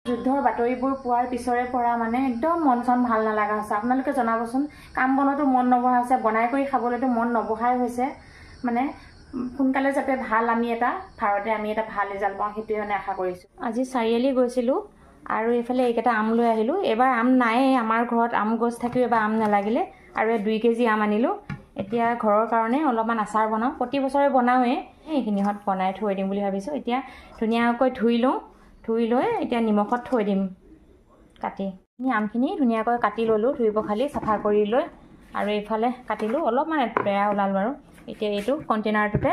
যুদ্ধৰ বাতৰিবোৰ পোৱাৰ পিছৰে পৰা মানে একদম মন চন ভাল নালাগা হৈছে আপোনালোকে জনাবচোন কাম বনতো মন নবহা হৈছে বনাই কৰি খাবলৈতো মন নবহাই হৈছে মানে সোনকালে যাতে ভাল আমি এটা ভাল ৰিজাল্ট পাওঁ সেইটোৱে মানে আশা কৰিছোঁ আজি চাৰিআলি গৈছিলোঁ আৰু এইফালে এইকেইটা আম লৈ আহিলোঁ এবাৰ আম নাই আমাৰ ঘৰত আম গছ থাকিও এবাৰ আম নালাগিলে আৰু 2 কেজি আম আনিলোঁ এতিয়া ঘৰৰ কাৰণে অলপমান আচাৰ বনাওঁ প্ৰতি বছৰে বনাওঁৱে এইখিনিহত বনাই থৈ দিম বুলি ভাবিছোঁ এতিয়া ধুনীয়াকৈ ধুই লৈ এতিয়া নিমখত থৈ দিম কাটি আমখিনি ধুনীয়াকৈ কাটি ল'লোঁ ধুই পখালি চাফা কৰি লৈ আৰু এইফালে কাটিলোঁ অলপমান বেয়া ওলালোঁ আৰু এতিয়া এইটো কণ্টেইনাৰটোতে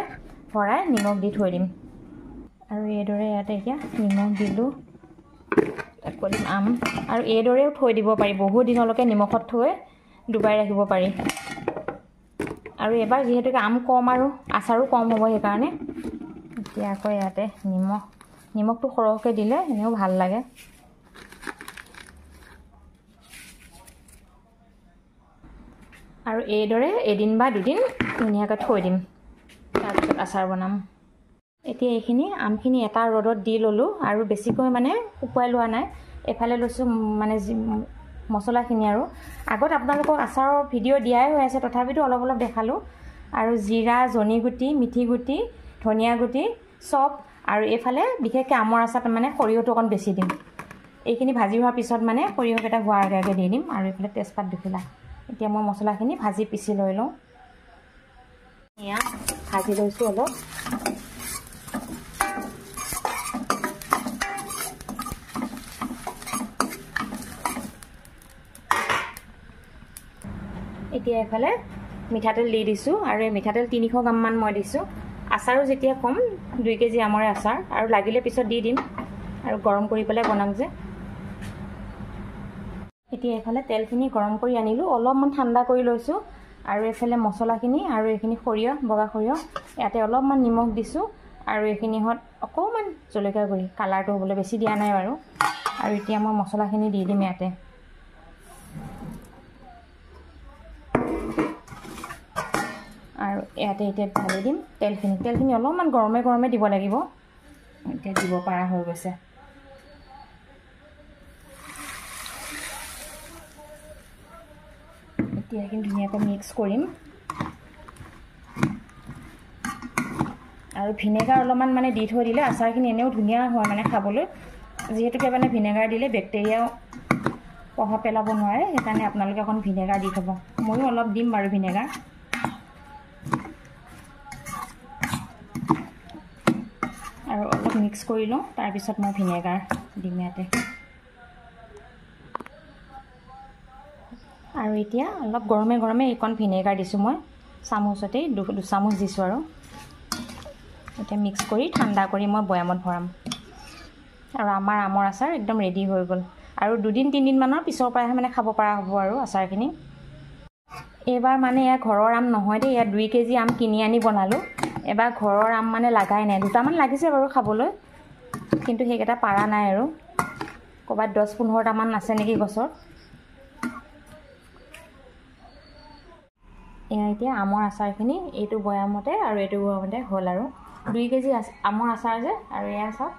ভৰাই নিমখ দি থৈ দিম আৰু এইদৰে ইয়াতে এতিয়া নিমখ দিলোঁ তাত দিম আম আৰু এইদৰেও থৈ দিব পাৰি বহু দিনলৈকে নিমখত থৈ ডুবাই ৰাখিব পাৰি আৰু এবাৰ যিহেতুকে আম কম আৰু আচাৰো কম হ'ব সেইকাৰণে এতিয়া আকৌ ইয়াতে নিমখটো সৰহকৈ দিলে এনেও ভাল লাগে আৰু এইদৰে এদিন বা দুদিন ধুনীয়াকৈ থৈ দিম তাৰপিছত আচাৰ বনাম এতিয়া এইখিনি আমখিনি এটা ৰ'দত দি ল'লোঁ আৰু বেছিকৈ মানে শুকুৱাই লোৱা নাই এফালে লৈছোঁ মানে মছলাখিনি আৰু আগত আপোনালোকক আচাৰৰ ভিডিঅ' দিয়াই হৈ আছে তথাপিতো অলপ দেখালোঁ আৰু জিৰা জনি গুটি মিঠি গুটি ধনিয়া গুটি চব আৰু এইফালে বিশেষকৈ আমৰ আচাৰত মানে সৰিয়হটো অকণ বেছি দিম এইখিনি ভাজি হোৱাৰ পিছত মানে সৰিয়হকেইটা হোৱাৰ আগে দি দিম আৰু এইফালে তেজপাত দুখিলা এতিয়া মই মছলাখিনি ভাজি পিচি লৈ লওঁ এয়া ভাজি লৈছোঁ অলপ এতিয়া এইফালে মিঠাতেল দি দিছোঁ আৰু এই মিঠাতেল 300 গ্ৰামমান মই দিছোঁ আচাৰো যেতিয়া কম 2 কেজি আমৰে আচাৰ আৰু লাগিলে পিছত দি দিম আৰু গৰম কৰি পেলাই বনাম যে এতিয়া এইফালে তেলখিনি গৰম কৰি আনিলোঁ অলপমান ঠাণ্ডা কৰি লৈছোঁ আৰু এইফালে মছলাখিনি আৰু এইখিনি সৰিয়হ বগা সৰিয়হ ইয়াতে অলপমান নিমখ দিছোঁ আৰু এইখিনিহত অকণমান জলকীয়া গুড়ি কালাৰটো হ'বলৈ বেছি দিয়া নাই বাৰু আৰু এতিয়া মই মছলাখিনি দি দিম ইয়াতে আৰু ইয়াতে এতিয়া ঢালি দিম তেলখিনি অলপমান গৰমে দিব লাগিব এতিয়া দিব পৰা হৈ গৈছে এতিয়া এইখিনি ধুনীয়াকৈ মিক্স কৰিম আৰু ভিনেগাৰ অলপমান মানে দি থৈ দিলে আচাৰখিনি এনেও ধুনীয়া হয় মানে খাবলৈ যিহেতুকে মানে ভিনেগাৰ দিলে বেক্টেৰিয়াও প্ৰভাৱ পেলাব নোৱাৰে সেইকাৰণে আপোনালোকে অকণ ভিনেগাৰ দি থ'ব ময়ো অলপ দিম বাৰু ভিনেগাৰ আৰু অলপ মিক্স কৰি লওঁ তাৰপিছত মই ভিনেগাৰ দিম ইয়াতে আৰু এতিয়া অলপ গৰমে এইকণ ভিনেগাৰ দিছোঁ মই চামুচতেই 2 চামুচ দিছোঁ আৰু এতিয়া মিক্স কৰি ঠাণ্ডা কৰি মই বৈয়ামত ভৰাম আৰু আমাৰ আমৰ আচাৰ একদম ৰেডি হৈ গ'ল আৰু 2-3 দিনমানৰ পিছৰ পৰাহে মানে খাব পৰা হ'ব আৰু আচাৰখিনি এইবাৰ মানে ইয়াৰ ঘৰৰ আম নহয় দেই ইয়াত 2 কেজি আম কিনি আনি বনালোঁ এবাৰ ঘৰৰ আম মানে লাগাই নাই দুটামান লাগিছে বাৰু খাবলৈ কিন্তু সেইকেইটা পাৰা নাই আৰু ক'ৰবাত 10-15টামান আছে নেকি গছত এয়া এতিয়া আমৰ আচাৰখিনি এইটো বৈয়ামতে আৰু এইটো বৈয়ামতে হ'ল আৰু 2 কেজি আমৰ আচাৰ যে আৰু এয়া চাওক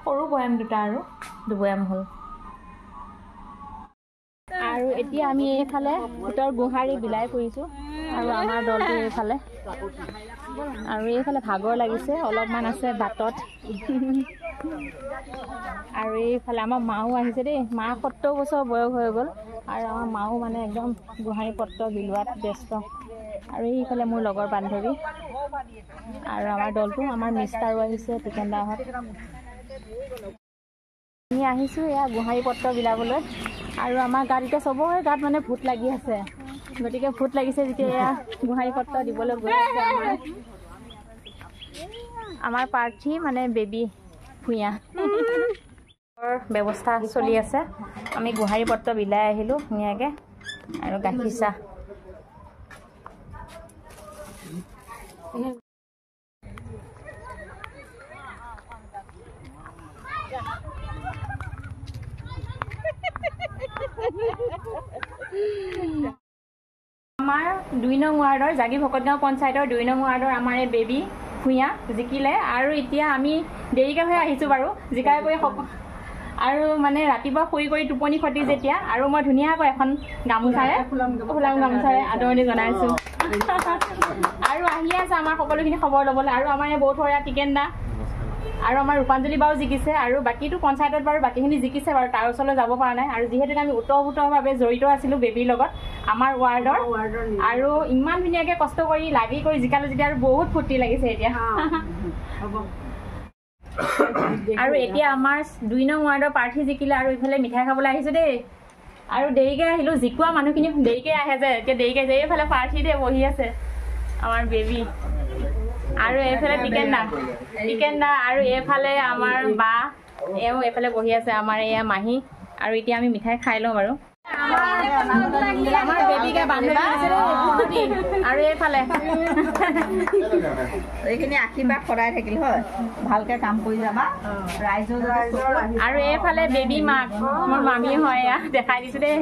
সৰু বৈয়াম দুটা আৰু 2 বৈয়াম হ'ল আৰু এতিয়া আমি এইফালে উত্তৰ গুৱাহাটী বিলাই কৰিছোঁ আৰু আমাৰ দলটো এইফালে আৰু এইফালে ভাগৰ লাগিছে অলপমান আছে বাটত আৰু এইফালে আমাৰ মাও আহিছে দেই মা 70 বছৰ বয়স হৈ গ'ল আৰু আমাৰ মাও মানে একদম গোহাঁই পত্ৰ বিলোৱাত ব্যস্ত আৰু এইফালে মোৰ লগৰ বান্ধৱী আৰু আমাৰ দলটো আমাৰ মিষ্টাৰো আহিছে টিকেনদাহঁত আমি আহিছোঁ এয়া গোহাঁই পত্ৰ বিলাবলৈ আৰু আমাৰ গাত এতিয়া চবৰে গাত মানে ভূত লাগি আছে গতিকে ভূত লাগিছে যেতিয়া এয়া গোহাঁই পত্ৰ দিবলৈ গৈ আছে আমাৰ প্ৰাৰ্থী মানে বেবী ভূঞা ব্যৱস্থা চলি আছে আমি গোহাঁই পত্ৰ বিলাই আহিলোঁ ধুনীয়াকৈ আৰু গাখীৰ চাহ আমাৰ 2 নং ৱাৰ্ডৰ জাগি ভকতগাঁও পঞ্চায়তৰ 2 নং ৱাৰ্ডৰ আমাৰ এই বেবী ভূঞা জিকিলে আৰু এতিয়া আমি দেৰিকৈ হৈ আহিছোঁ বাৰু জিকাই কৰি আৰু মানে ৰাতিপুৱা শুই কৰি টোপনি খতি যেতিয়া আৰু মই ধুনীয়াকৈ এখন গামোচাৰে ফুলাম গামোচাৰে আদৰণি জনাইছোঁ আৰু আহি আছে আমাৰ সকলোখিনি খবৰ ল'বলৈ আৰু আমাৰ এই বৌথৰীয়া টিকেন দা আৰু আমাৰ ৰূপাঞ্জলি বাও জিকিছে আৰু বাকীটো পঞ্চায়তত বাৰু বাকীখিনি জিকিছে বাৰু তাৰ ওচৰলৈ যাব পৰা নাই আৰু যিহেতুকে আমি ওতঃপ্ৰোতভাৱে জড়িত আছিলোঁ বেবীৰ লগত আমাৰ ৱাৰ্ডৰ আৰু ইমান ধুনীয়াকৈ কষ্ট কৰি লাগি কৰি জিকালোঁ যেতিয়া আৰু বহুত ফূৰ্তি লাগিছে এতিয়া আৰু এতিয়া আমাৰ 2 নং ৱাৰ্ডৰ প্ৰাৰ্থী জিকিলে আৰু ইফালে মিঠাই খাবলৈ আহিছোঁ দেই আৰু দেৰিকৈ আহিলোঁ জিকোৱা মানুহখিনি দেৰিকৈ আহে যে এতিয়া দেৰিকৈ যে এইফালে প্ৰাৰ্থী দে বহি আছে আমাৰ বেবী আৰু এইফালে টিকেন দা আৰু এইফালে আমাৰ বা এওঁ এইফালে বহি আছে আমাৰ এয়া মাহী আৰু এতিয়া আমি মিঠাই খাই লওঁ বাৰু আমাৰ বেবীকে বান্ধৱী আৰু এইফালে এইখিনি আশীৰ্বাদ সদায় থাকিল হয় ভালকে কাম কৰি যাবা ৰাইজৰ আৰু এইফালে বেবী মাক মোৰ মামী হয় দেখাই দিছোঁ দেই